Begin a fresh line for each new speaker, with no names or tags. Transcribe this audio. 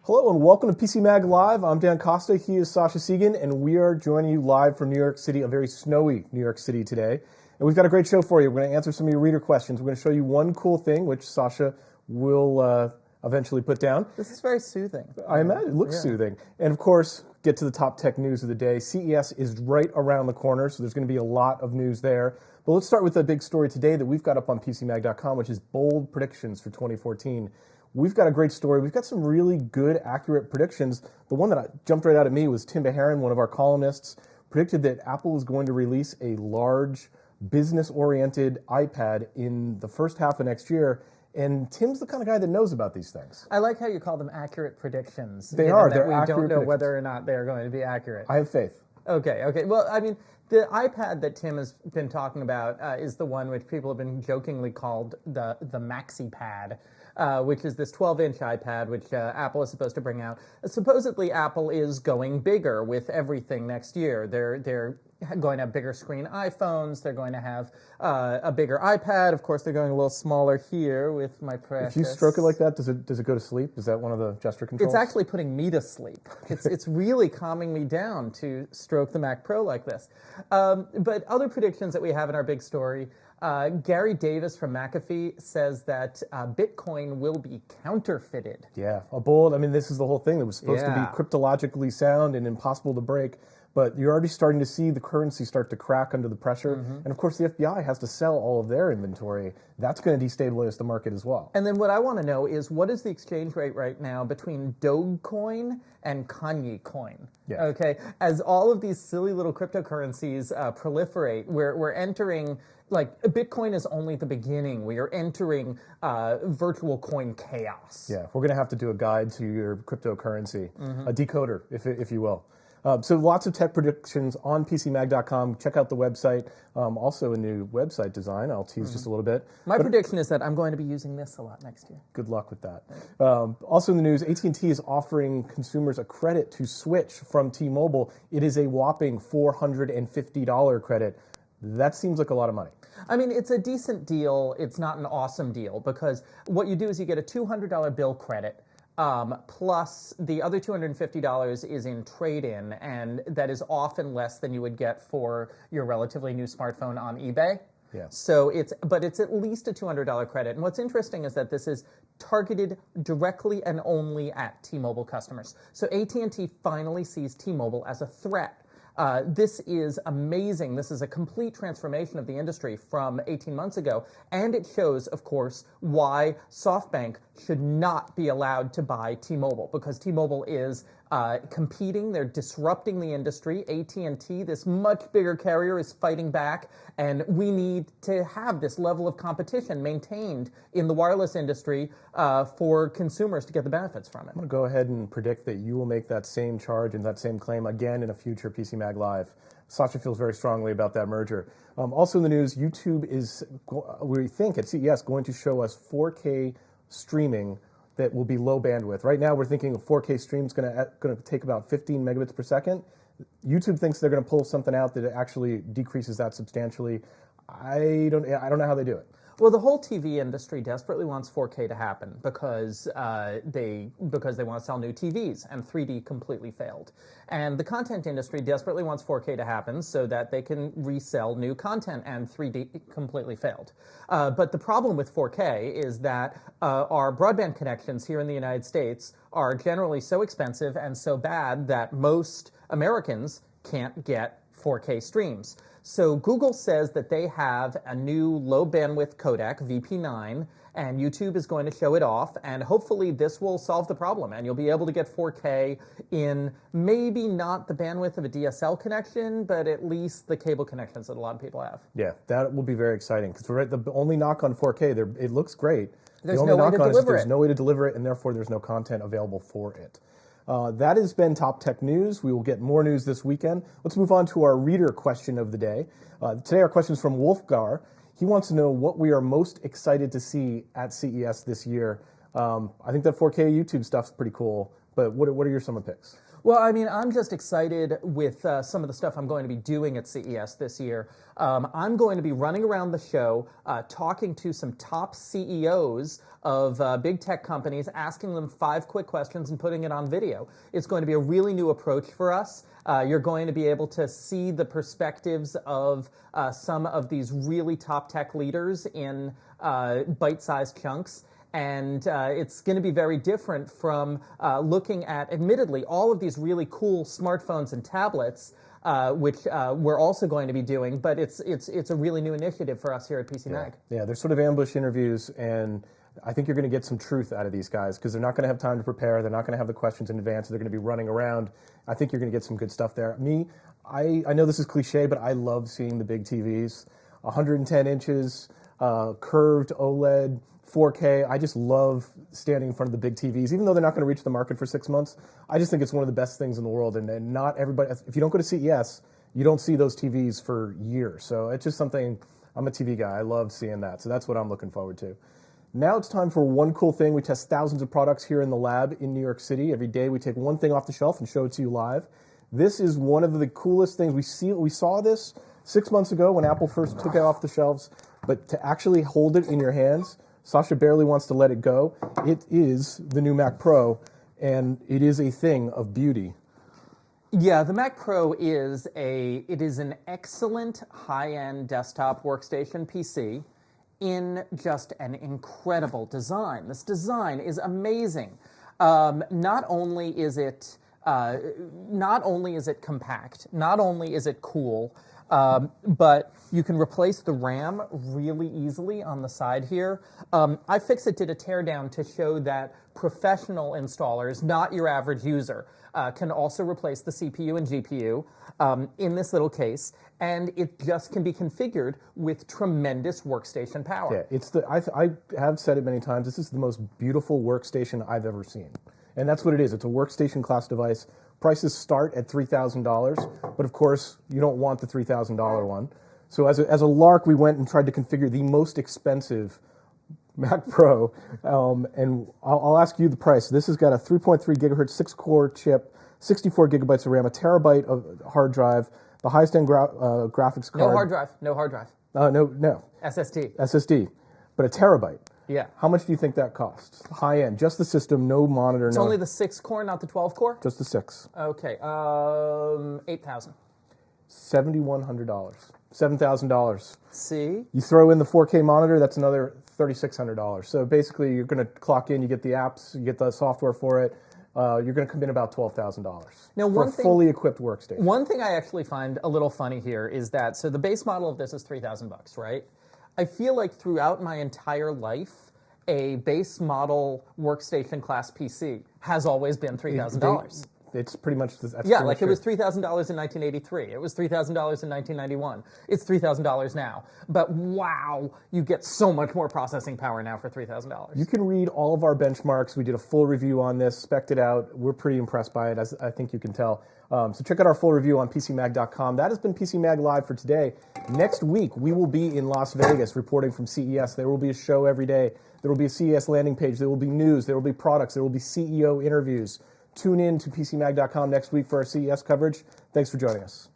Hello and welcome to PCMag Live. I'm Dan Costa, he is Sascha Segan, and we are joining you live from New York City, a very snowy New York City today. And we've got a great show for you. We're going to answer some of your reader questions. We're going to show you one cool thing, which Sascha will eventually put down.
This is very soothing.
I imagine it looks soothing. And of course, get to the top tech news of the day. CES is right around the corner, so there's going to be a lot of news there. But let's start with a big story today that we've got up on PCMag.com, which is bold predictions for 2014. We've got a great story. We've got some really good, accurate predictions. The one that jumped right out at me was Tim Beharin, one of our columnists, predicted that Apple is going to release a large, business-oriented iPad in the first half of next year. And Tim's the kind of guy that knows about these things.
I like how you call them accurate predictions.
They are. They're
we
accurate
don't know
predictions.
whether or not they're going to be accurate.
I have faith.
Okay. Well, I mean, the iPad that Tim has been talking about is the one which people have been jokingly called the MaxiPad. Which is this 12-inch iPad, which Apple is supposed to bring out. Supposedly, Apple is going bigger with everything next year. They're going to have bigger screen iPhones. They're going to have a bigger iPad. Of course, they're going a little smaller here with my precious.
If you stroke it like that, does it go to sleep? Is that one of the gesture controls?
It's actually putting me to sleep. It's really calming me down to stroke the Mac Pro like this. But other predictions that we have in our big story. Gary Davis from McAfee says that Bitcoin will be counterfeited.
Yeah, this is the whole thing that was supposed to be cryptologically sound and impossible to break, but you're already starting to see the currency start to crack under the pressure. And of course, the FBI has to sell all of their inventory. That's going to destabilize the market as well.
And then what I want to know is, what is the exchange rate right now between Dogecoin and Kanye coin?
Yeah.
Okay, as all of these silly little cryptocurrencies proliferate, we're entering. Like, Bitcoin is only the beginning. We are entering virtual coin chaos.
Yeah, we're going to have to do a guide to your cryptocurrency, a decoder, if you will. So lots of tech predictions on PCMag.com. Check out the website. Also a new website design. I'll tease just a little bit.
My prediction is that I'm going to be using this a lot next year.
Good luck with that. Also in the news, AT&T is offering consumers a credit to switch from T-Mobile. It is a whopping $450 credit. That seems like a lot of money.
I mean, it's a decent deal. It's not an awesome deal, because what you do is you get a $200 bill credit, plus the other $250 is in trade-in, and that is often less than you would get for your relatively new smartphone on eBay.
Yeah.
So it's at least a $200 credit. And what's interesting is that this is targeted directly and only at T-Mobile customers. So AT&T finally sees T-Mobile as a threat. This is amazing. This is a complete transformation of the industry from 18 months ago. And it shows, of course, why SoftBank should not be allowed to buy T-Mobile, because T-Mobile is competing. They're disrupting the industry. AT&T, this much bigger carrier, is fighting back. And we need to have this level of competition maintained in the wireless industry for consumers to get the benefits from it.
I'm going to go ahead and predict that you will make that same charge and that same claim again in a future PCMag Live. Sascha feels very strongly about that merger. Also in the news, YouTube is, we think at CES, going to show us 4K streaming that will be low bandwidth. Right now, we're thinking a 4K stream is going to take about 15 megabits per second. YouTube thinks they're going to pull something out that actually decreases that substantially. I don't know how they do it.
Well, the whole TV industry desperately wants 4K to happen because they want to sell new TVs, and 3D completely failed. And the content industry desperately wants 4K to happen so that they can resell new content, and 3D completely failed. But the problem with 4K is that our broadband connections here in the United States are generally so expensive and so bad that most Americans can't get 4K streams. So Google says that they have a new low bandwidth codec, VP9, and YouTube is going to show it off, and hopefully this will solve the problem, and you'll be able to get 4K in maybe not the bandwidth of a DSL connection, but at least the cable connections that a lot of people have.
Yeah, that will be very exciting, because the only knock on 4K, it looks great.
There's
the only
no way
knock
to
on it is
deliver
there's
it.
no way to deliver it, and therefore there's no content available for it. That has been Top Tech News. We will get more news this weekend. Let's move on to our reader question of the day. Today our question is from Wolfgar. He wants to know what we are most excited to see at CES this year. I think that 4K YouTube stuff's pretty cool, but what are your summer picks?
Well, I mean, I'm just excited with some of the stuff I'm going to be doing at CES this year. I'm going to be running around the show, talking to some top CEOs of big tech companies, asking them 5 quick questions and putting it on video. It's going to be a really new approach for us. You're going to be able to see the perspectives of some of these really top tech leaders in bite-sized chunks. And it's going to be very different from looking at, admittedly, all of these really cool smartphones and tablets, which we're also going to be doing. But it's a really new initiative for us here at PCMag.
Yeah, they're sort of ambush interviews, and I think you're going to get some truth out of these guys because they're not going to have time to prepare. They're not going to have the questions in advance. They're going to be running around. I think you're going to get some good stuff there. I know this is cliche, but I love seeing the big TVs, 110 inches, curved OLED. 4K. I just love standing in front of the big TVs, even though they're not going to reach the market for 6 months. I just think it's one of the best things in the world, and not everybody. If you don't go to CES, you don't see those TVs for years. So it's just something. I'm a TV guy. I love seeing that. So that's what I'm looking forward to. Now it's time for one cool thing. We test thousands of products here in the lab in New York City. Every day we take one thing off the shelf and show it to you live. This is one of the coolest things. We saw this 6 months ago when Apple first took it off the shelves, but to actually hold it in your hands. Sascha barely wants to let it go. It is the new Mac Pro, and it is a thing of beauty.
Yeah, the Mac Pro is an excellent high-end desktop workstation PC in just an incredible design. This design is amazing. Not only is it compact, not only is it cool, but you can replace the RAM really easily on the side here. iFixit did a teardown to show that professional installers, not your average user, can also replace the CPU and GPU in this little case, and it just can be configured with tremendous workstation power.
Yeah, I have said it many times. This is the most beautiful workstation I've ever seen. And that's what it is. It's a workstation class device. Prices start at $3,000, but of course, you don't want the $3,000 one. So as a lark, we went and tried to configure the most expensive Mac Pro, and I'll ask you the price. This has got a 3.3 gigahertz, 6-core chip, 64 gigabytes of RAM, a terabyte of hard drive, the highest-end graphics card.
No hard drive.
No. SSD, but a terabyte.
Yeah.
How much do you think that costs? High end, just the system, no monitor.
It's only the 6-core, not the 12-core?
Just the 6.
Okay, $8,000.
$7,100. $7,000.
See?
You throw in the 4K monitor, that's another $3,600. So basically, you're going to clock in, you get the apps, you get the software for it. You're going to come in about $12,000 for a fully equipped workstation.
One thing I actually find a little funny here is that, so the base model of this is $3,000, right? I feel like throughout my entire life, a base model workstation class PC has always been $3,000.
It's pretty much the
it was $3,000 in 1983. It was $3,000 in 1991. It's $3,000 now. But wow, you get so much more processing power now for $3,000.
You can read all of our benchmarks. We did a full review on this, spec'd it out. We're pretty impressed by it, as I think you can tell. So check out our full review on PCMag.com. That has been PCMag Live for today. Next week, we will be in Las Vegas reporting from CES. There will be a show every day. There will be a CES landing page. There will be news. There will be products. There will be CEO interviews. Tune in to PCMag.com next week for our CES coverage. Thanks for joining us.